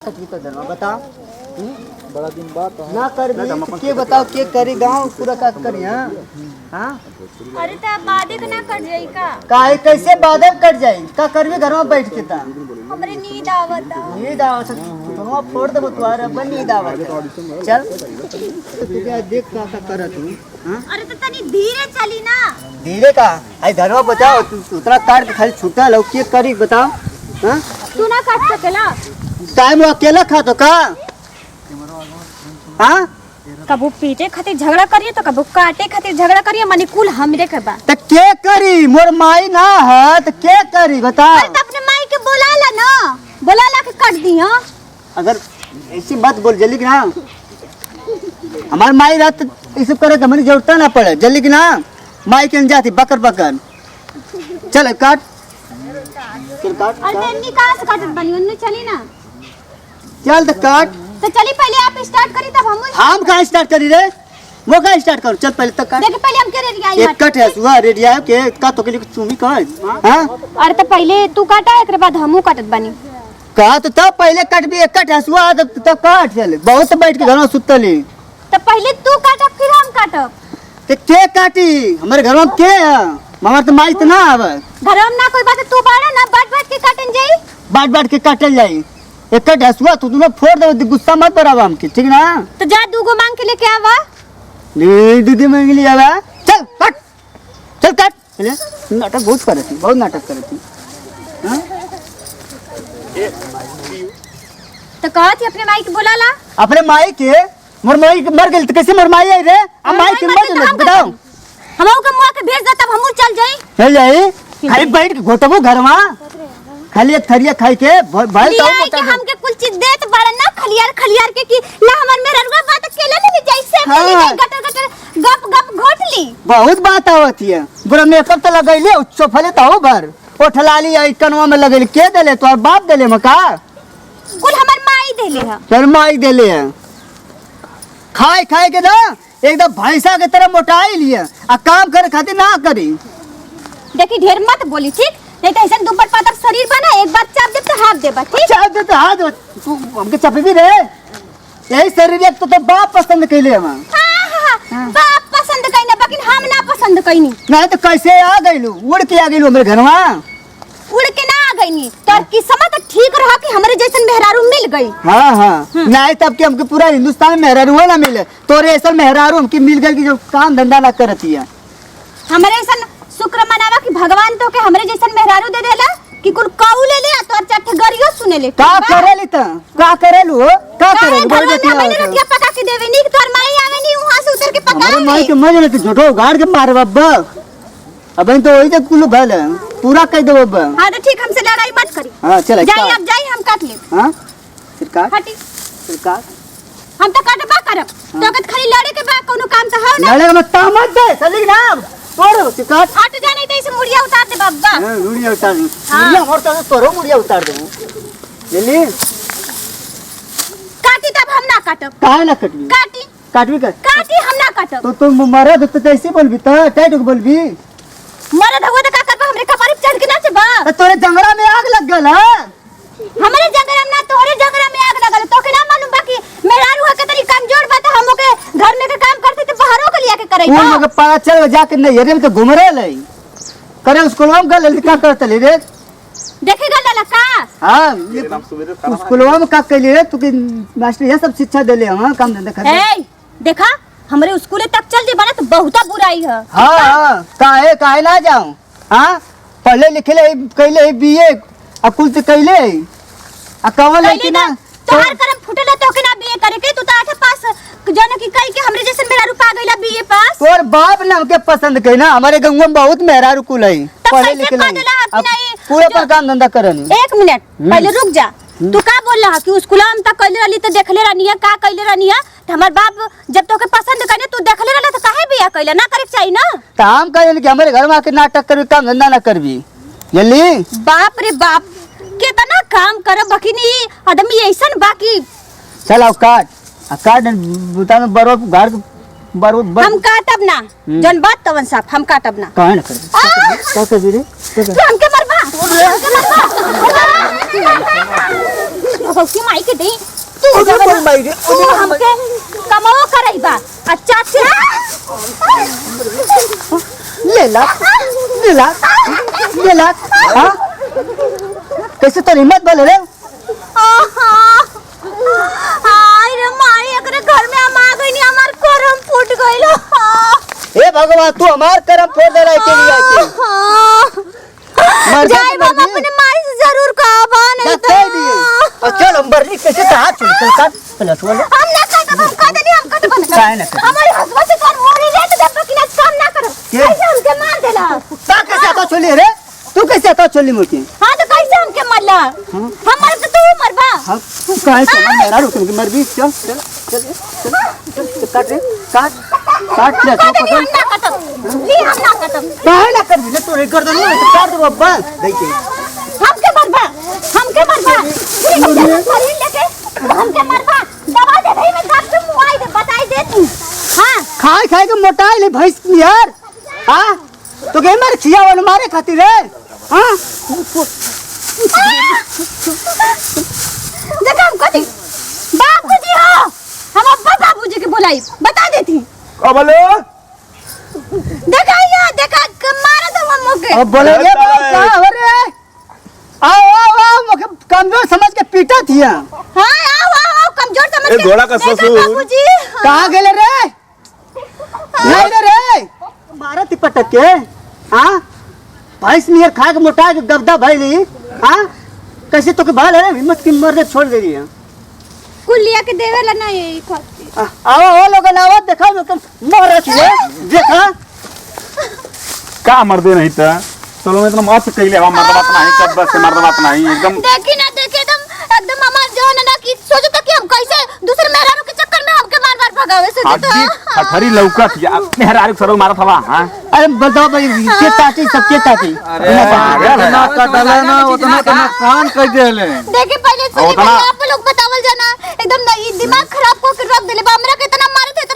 कटवी तो धनवा बताओ। बड़ा दिन बाद ना कर भी तो के बताओ के करी गांव पूरा का करी। हां अरे त बादे के ना कट जाई का काहे कैसे बादल कट जाई का करबी घर में बैठ के ता हमरे नींद आवता। नींद आवत धनवा फोड़ देबो तुम्हारे अब नींद आवत चल तुझे देख का करत हूं। हां अरे त तनी धीरे चली ना। धीरे का आई धनवा बताओ उतना काट के खाली छूटा लो के करी बताओ। हां तू ना काट सकेला टाइम अकेला खा तो का। हां कबू पीटे खातिर झगड़ा करिए तो कबू काटे खातिर झगड़ा करिए मने कुल हमरे के बा। त के करी मोर माई ना है त के करी बता। अरे त अपने माई के बोलाला ना बोलाला के काट दी। हां अगर ऐसी बात बोल जल्दी ना हमार माई रात इसे करे के हमारी जरूरत ना पड़े जल्दी की ना माई के जाती बकर बकर चल काट चल काट अरे तन्नी कहां से काटत बनी उन्ने चली ना। चल तो काट तो चली पहले आप स्टार्ट करी तब हम कहाँ स्टार्ट करी रे वो कहाँ स्टार्ट करो चल पहले तक काट। देखिए पहले हम के रेडी आई एक कट है सुहा रेडी आयो के का तो के लिए चूमी कह। हां अरे तो पहले तू काटा एकरे बाद हमहू काटत बनी। का तो तब पहले कट भी एक कट है सुहा तब काट चल बहुत बैठ के घर में सुतली तो पहले तू काटब फिर हम काटब। ते के काटी हमारे घर में के है मगर तो माई तो ना आवे घर में ना कोई बात तू बाड़ा ना बाट बाट के काटन जाई बाट बाट के काटल जाई एक कट हसुआ तू दोनों फोड़ दे गुस्सा मत बराबर हमके ठीक ना। तो जा दूगो मांग के लेके आवा। ले दीदी मांग लिया बा चल काट ले नाटक बहुत करती बहुत नाटक करती। हां तो कहत अपने माई के बोलाला अपने माई के मोर माई मर गेल त कैसे मोर माई आई रे अब माई के मर गेल बताओ हमहू के मुआ के भेज दे तब हमहू चल जाई। चल जाई खाली बैठ के घोटबो घर में खाली एक थरिया खाई के भाई तो के हमके कुल चीज देत बड़ा ना खलियार के कि ला हमर में ररुआ बात अकेले नहीं जैसे मिली हाँ। गटर गप गप घोट ली बहुत बात आवत है बुरा मेकअप तो लगैले चोफले तो भर ओ ठलाली आई कनवा में लगैले के देले तोर बाप देले मका कुल हमर माई देले है तोर माई देले है खाए खाए के ना एकदम भैंसा के तरह मोटाई लिए आ काम करे खातिर ना करी। देखी ढेर मत बोली ठीक नहीं तो ऐसा दुब्बट पातर शरीर बना एक बार चाप दे तो हाथ देबा ठीक। चाप दे तो हाथ तू हमके चापे भी रे यही शरीर एक तो बाप पसंद कैले हम बाप पसंद कइने बाकी हम ना पसंद कइनी नहीं तो कैसे आ गइलू उड़ के आ गइलू मेरे घरवा उड़ के ना आ गईनी तोर किस्मत ठीक रहा कि हमरे जैसन मेहरारू मिल गई। हाँ हाँ नहीं तब के हमके पूरा हिंदुस्तान में मेहरारू ना मिले तोरे ऐसा मेहरारू हमके मिल गई कि जो काम धंधा ना करती है। हमरे ऐसा शुक्र मनावा कि भगवान तो के हमरे जैसन मेहरारू दे देला कि कुल काऊ ले ले तोर चट गरियो सुने ले का करेली त का करेलू का करेलू बोल देती है रोटियां पका के देवे नी तोर माई आवे नी वहां से उतर के पका हमारे माई के मजे ले झोटो गाड़ के मार बब्बा अब तो वही तक कुल भल पूरा कह दो बब्बा। हां तो ठीक हमसे लड़ाई मत करी। हां चल जाई अब जाई हम काट ले। हां सरकार हटी सरकार हम तो काटबा करब तो कत खाली लड़े के बा कोनो काम से हो ना लड़े मत तामत दे चली ना छोड़ो सरकार हट जाने तो इसे मुड़िया उतार दे बब्बा। हां मुड़िया उतार दे मुड़िया और तो तोरो मुड़िया उतार दे जल्दी काटी तब हम ना काटब काहे ना कटबी काटबी कर काटी हम ना काटब तो तुम मरद तो कैसे बोलबी त टाइट बोलबी मरद हुआ तो का करबा हमरे कपारे पे चढ़ के नाचे बा तो तोरे जंगड़ा में आग लग गल है हमरे जंगरा में ना तोरे जंगरा में आग लगल तो के ना मालूम बा कि मेहरारू है के तरी कमजोर बा त हमो के घर में के काम करते तो बाहरों के लिया के करई उन लोग पता चल जाके नहीं रे में तो घूम रहे लई करे स्कूलवा में गल का करत ले रे देखेगा लाला का। हां स्कूलवा में का कइले रे तू के मास्टर ये सब शिक्षा देले हां काम धंधा कर ए देखा हमरे स्कूल तक चल जे बना तो बहुता बुराई है। हां काहे ना जाऊं हां पढ़ले लिखले कइले बीए अकुल से कइले आ कवन लेकिन ना तोहार करम फुटला तो के ना बीए करे के तू तो आठे पास जन की कई के हमरे जैसे मेहरारू पा गइला बीए पास तोर बाप ने हमके पसंद कई ना हमारे गांव में बहुत मेहरारू कुल है पढ़े लिखे नहीं पूरा पर काम धंधा करनी। एक मिनट पहले रुक जा तू का बोल रहा कि स्कूल में तक कइले रहली तो देखले रहनिया का कइले रहनिया त हमर बाप जब तोके पसंद करे तू देखले रहला तो काहे बिया कइला ना करे चाहिए ना काम करे कि हमारे घर में आके नाटक करबी काम धंधा ना करबी जल्दी बाप रे बाप कितना काम कर बकिनी आदमी ऐसन बाकी चल आओ काट आ काट बुता में बरो घर बारूद हम काटब ना जन बात तवन साहब हम काटब ना काहे ना करे का कर रे तू हमके मरबा की माई के दे तू बोल माई रे तू हमके कमाओ करई बा अच्छा से ले ला हां कैसे तो हिम्मत बोले रे हाय रे माई एकरे घर में हम आ गइनी हमार करम फूट गइलो हे भगवान तू हमार करम फोड़ दे रहा के लिए मर जाए बाबा अपने माई से जरूर कहबा नहीं तो कह दिए और चल हम बरली कैसे तो हाथ छुड़ चल काट प्लस वाले हम ना काटब हम कह देनी हम काटब ना काहे ना करे? हमारे हसबा से कर मोरी रे तो जब कि ना काम ना करो के? कैसे हमके मार देला ता कैसे तो चली रे तू कैसे तो चली मोटी हां तो कैसे हमके मरला हमारे तो तू मरबा हां काहे से मेरा रुक के मर भी चल काट रे काट ले तो हम ना काटब ली हम ना काटब काहे ना कर दे तो रे कर दे तो काट दे बाबा देखे हमके मरबा शरीर लेके हमके मरबा दवा दे भाई मैं कब से मुआई दे बताई दे तू हां खाए के मोटाई ले भैंस यार हां तो के मार खिया वाला मारे खातिर रे हां देखा हम कथी बाबूजी हो हम अब्बा बाबूजी के बुलाई बता देती बोलो देखा मारा तो हम मोके अब बोले रे का हो रे आओ मुझे कमजोर समझ के पीटा थिया हां आओ कमजोर समझ ए, घोड़ा का देखा ससुर। बाबूजी कहां गेले रे नहीं रे मारत पटक के हां भैंस नियर खा के मोटा के दबदा भइली हां कैसे तो के भाल है हिम्मत की मर दे छोड़ दे रही है कुल लिया के देवेला ना यही खाती आओ लोग आवाज देखा तुम मोर रे देखा का मर दे नहीं था चलो मैं इतना मत कइले हम मर्द बात नहीं कब बस से मर्द बात नहीं एकदम देखी ना देखे एकदम हमार जवान ना की सोचो तो कि हम कैसे दूसरे मेहरारू के चक्कर में हमके मार भगावे से हड्डी हथरी लौकत या मेहरारू सरो मारत हवा हां अरे बताओ भाई के ताती सबके ताती ना कटले ना उतना तो नुकसान कर देले देखे पहले सुनी उतना- पहले आप लोग बतावल जाना एकदम ना ये दिमाग खराब को के रख देले बा हमरा के इतना मारे थे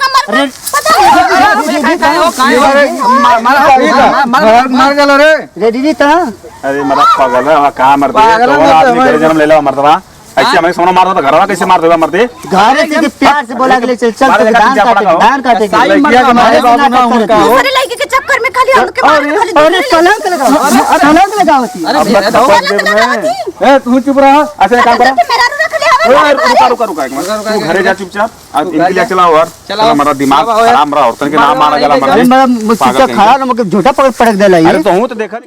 अरे मर गलो रे रे दीदी ता अरे मरा पागल है कहां मर दे पागल तो है, आदमी तो के जन्म ले ले मर्दवा ऐसे हमें सोना मारता तो घरवा कैसे मार देगा मर दे घर से प्यार से बोला के चल चल मारे तो लगा धान जा काटे पड़ा धान काटे साई मर गया, मारे बाबू ना उनका हो। दूसरे लड़के के चक्कर में खाली हमके मारे खाली अरे कलंक लगावती अरे अब मेरा बता तो देर में ए तू चुप रहा ऐसे एक काम करो मेहरारू रख ले हवे रुका रुका रुका एक मिनट तू घरे जा चुपचाप आज इनके लिए चलाओ और चलाओ। मेरा दिमाग चलाओ यार। खराब रहा और तनके नाम मारा गला मर अरे दे मेरा मुझसे खड़ा ना मुझे झूठा पकड़ पटक देला अरे ये तो हूं तो देखा